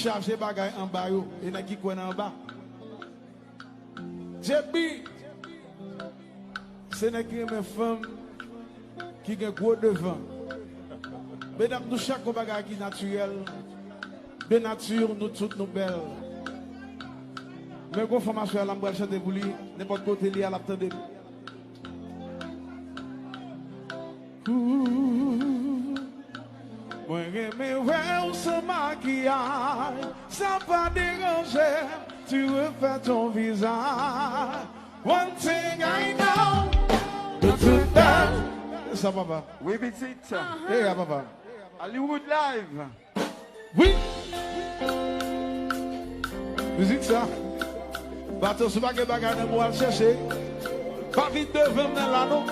charger bagay en bas yo, et n'a qui en bas. J'ai c'est n'est qu'une femme qui a gros devant. Mesdames, nous chaque bagage qui est naturel. De nature, nous toutes nous belles. Mais quand formation à l'embrase chanter pour lui, n'importe côté lié à la tête. Moi, j'aime ce maquillage, ça pas déranger, tu refais ton visage. One thing I know, de tout belle. Ça, papa. Oui, petite. Hey, papa. Hollywood Live. Oui. Musique ça. Bateau sur baguette bagarre pour aller chercher. Pas vite devant l'anneau.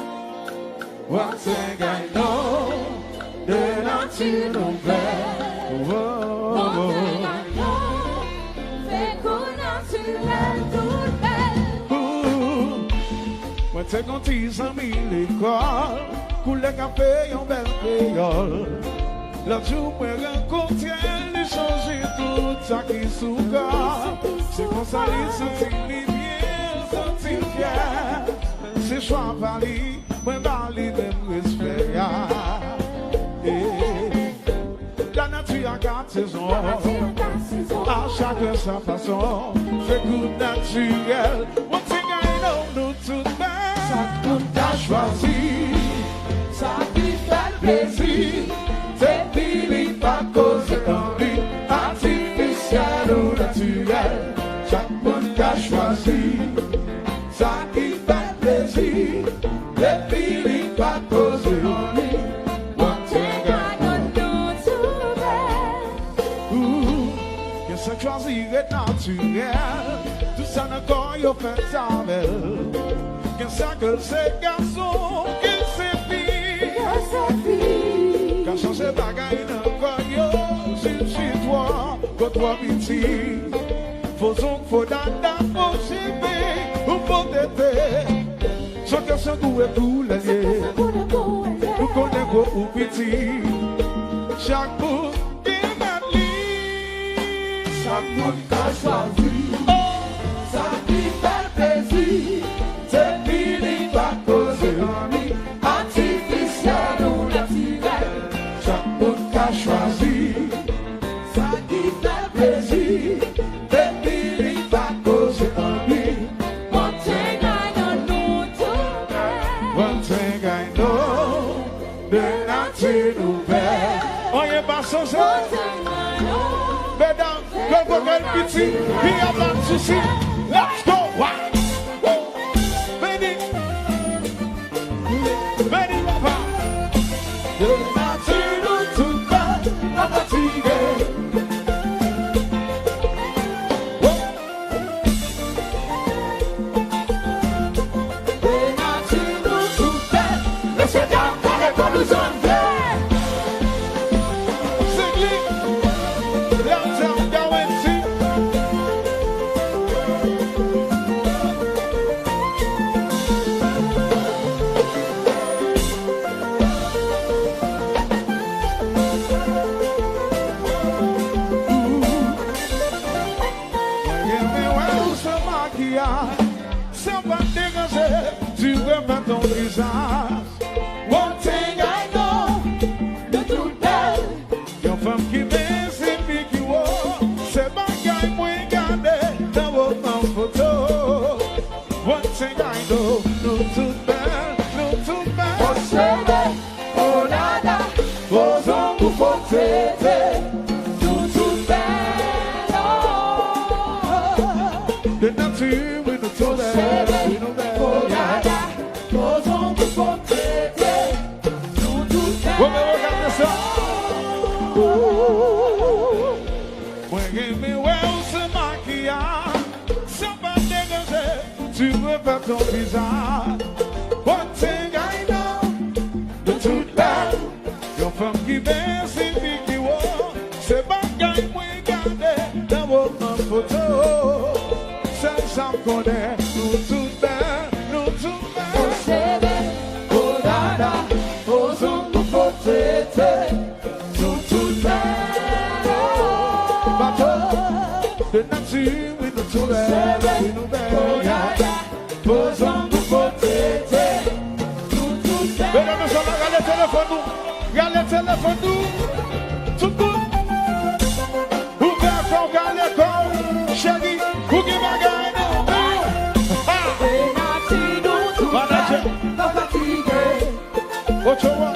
One thing I know, de nature nouvelle. One thing I know, c'est qu'on naturel toute belle. Moi t'es quand ils ont mis l'école, couler café en belle créole. L'autre jour, moi rencontré, il changer tout ça qui sous-garde. C'est comme ça, il se dit bien, sentit fier. C'est choix Paris, moi Paris même respect. La nature a quatre saisons, à chacun sa façon. C'est coup naturel. One thing I know, nous tout belle. Ça qu'on t'a choisi, ça qui fait plaisir. C'est fini pas cause d'envie, artificiel ou naturel. Chaque monde qu'a choisi, ça qui fait plaisir. C'est fini pas cause d'envie. One thing I know too belle. Que ça choisir est naturel. Tout ça n'a qu'à y faire sa belle. Que ça que c'est garçon, que c'est fille. Quand changer bagaille dans le corps, c'est toi, quand toi petit. Faisons que faut dada, faut chiper, ou faut t'aider. Chacun son goût et tout l'allié. Nous connaissons quoi ou petit. Chaque bout est magnifique. Chaque bout qu'a choisi. Ça qui fait plaisir. C'est fini pas causer en lui. Artificiel ou naturel. Chaque bout qu'a choisi, ça qui fait plaisir, depuis il va causer en lui. One thing I know too belle. One thing I know, de nature nouvelle. On y est pas sans ça. One thing I know, Mesdames, comme quel petit, il n'y a pas de souci. Let's go! Béni, béni, papa. De nature toute belle, pas fatigué. De nature toute belle, laissez bien parler comme nous sommes faits. Zenglen, downtown, going to. C'est pas dégagé, tu remets ton visage. One thing I know, de toute belle. Une femme qui met ses pieds qui voit, c'est bagaille moi garder dans votre photo. One thing I know, nous toutes belles, nous toutes belles. on s'aime, on nada, Vos ongles faut traiter, tout belle. de nature, oui, nous toutes belles, oui, nous belles. On nada, Vos ongles faut traiter. tout belle. Vamos regarder ça. Oh, moi j'aime ouais ce maquillage, sans pas dégager, tu refais ton visage. One thing I know, de toute belle, une femme qui baisse ses filles qui voit, c'est bagaille moi garder dans votre photo. C'est ça qu'on est, nous toutes belles, nous toutes belles. On s'aime, Oh dada, aux ongles faut traiter, nous toutes belles. Bateau, de nature, oui, nous tout belle, oui, nous belle. Posons nous côté. Mesdames, nous sommes là, regardez le téléphone, nous. Regardez le téléphone, nous. Tout le monde. Regardez le corps, chérie, vous qui bagaille, nous. Manager. Ochoa.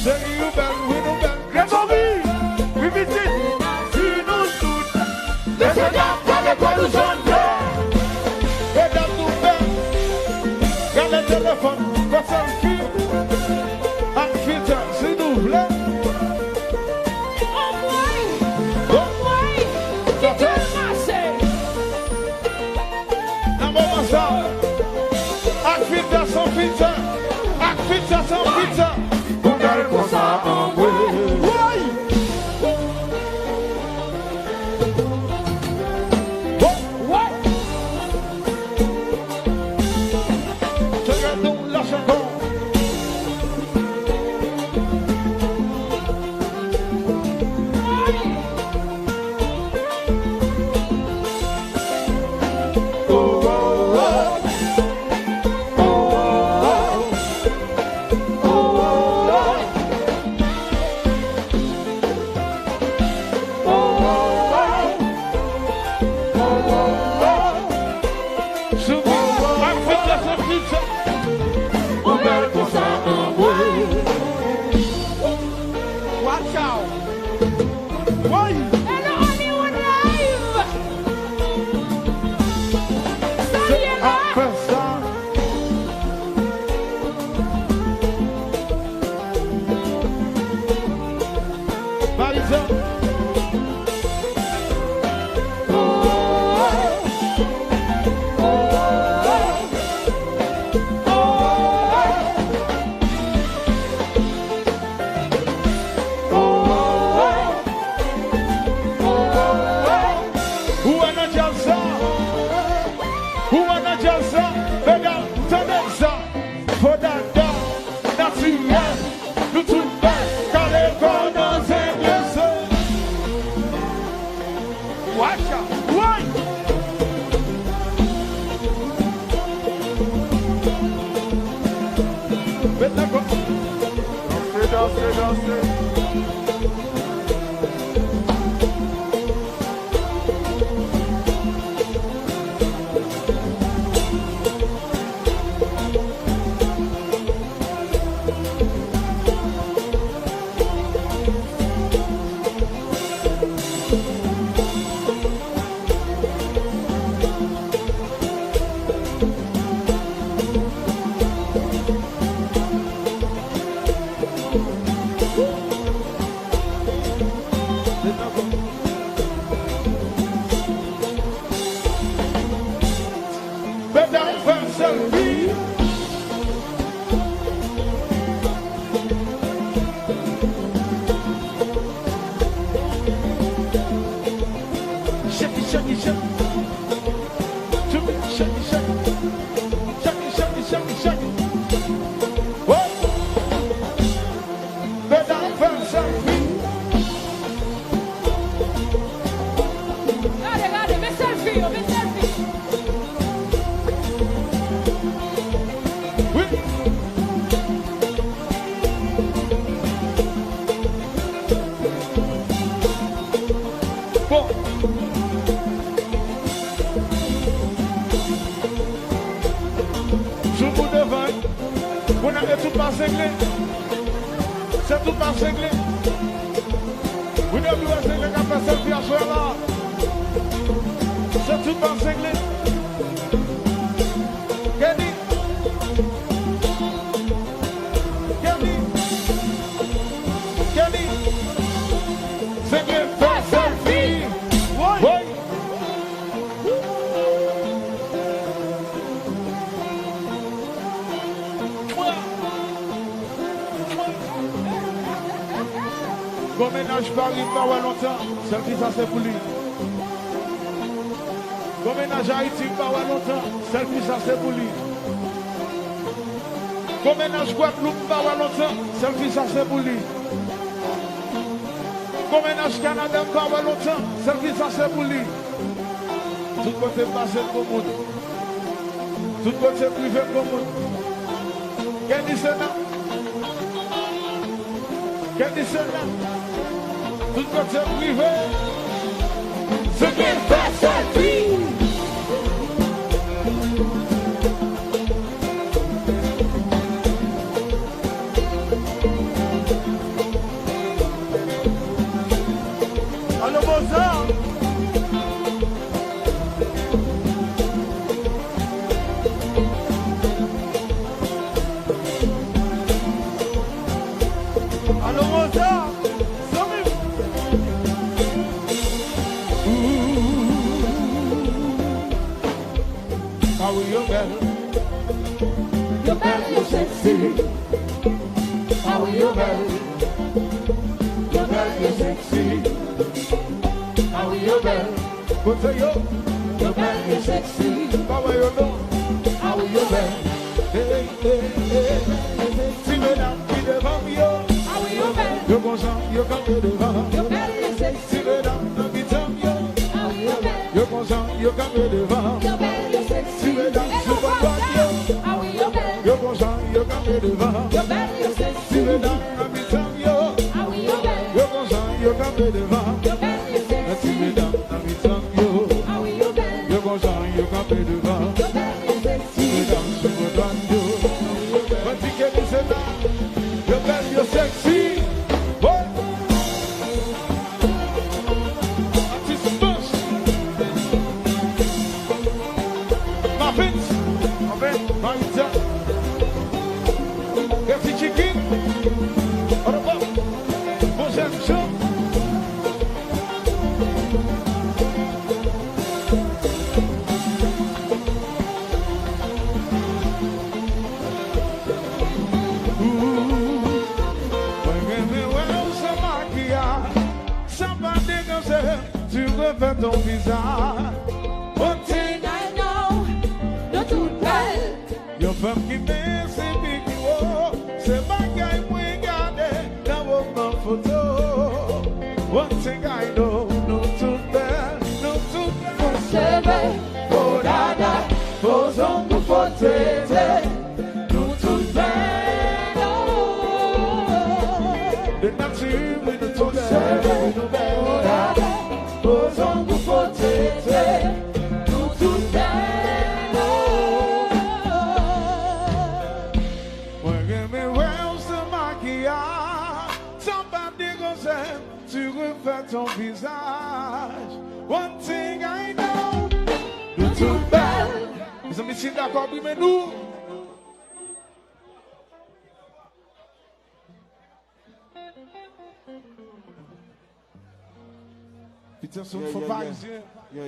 Say you belle, we know belle. Get on me. We meet it. See no suit. Let's get down for the production. Mesdames, nous belle. Regardez le téléphone. Faites un film. Un filtre, s'il vous plaît. Pizza, pizza, sans pizza. Vous garez pour ça en vrai. Regardons la chanson. C'est tout par zenglen. Vous devez voir zenglen qui a fait cette vie à soi là. C'est tout par zenglen. Kenny. Zenglen fait selfie. Oui. Bon ménage Paris, pas longtemps, selfie ça c'est pour lui. Bon ménage Haïti, pas longtemps, selfie ça c'est pour lui. Bon ménage Guadeloupe, pas longtemps, selfie ça c'est pour lui. Comme ménage Canada, pas longtemps, celle qui ça c'est pour lui. Tout côté passé pour le monde. Tout côté privé pour le monde. Qu'est-ce que c'est là? Qu'est-ce que c'est là? Tout côté privé. Ce qui fait cette vie. Allô, Mozart. Allô, Mozart. How are you, man? Your belly is sexy. How are you, man? Your belly is sexy. How are you, man? Go to you. Your belly is sexy. How are you, man? How are you, man? Hey, hey, hey. Si mesdames qui devant yo, How are you, man? yo consent, yo campe devant. Your belly is Si sexy. mesdames qui t'aiment yo, How are you, man? yo consent, yo campe devant. Your belly is sexy. Si mesdames se battent yo, How are you, man? yo consent, yo campe devant. Your belly is Si sexy. mesdames qui t'aiment yo, How are you, man? yo consent, yo campe devant. Your belly is Si sexy. mesdames qui t'aiment yo, How are you, man? yo consent, yo campe devant. Your belly is sexy. Mesdames se battent yo, but you can't say that. Your belly is sexy. What? Artist Bush. Muffins. Right up. Merci Chicken. Au revoir. Bonjour, show. Tu refais ton visage. One thing I know, you're too bad. Your femme qui met ses bijoux, c'est bagaille pour regarder dans vos photos. One thing I know, no too bad, no too bad. Sebe, Oh dada, vos ongles faut traiter, no too bad. De nature, we no too bad, no bad. Oh dada, vos ongles faut traiter, no too bad. Moi, j'aime well ce maquillage. Somebody goes in, tu refais ton visage. One thing I know, you're too bad. Les amis, si d'accord, oui, mais nous. Putain, c'est une fois parisien. Yeah.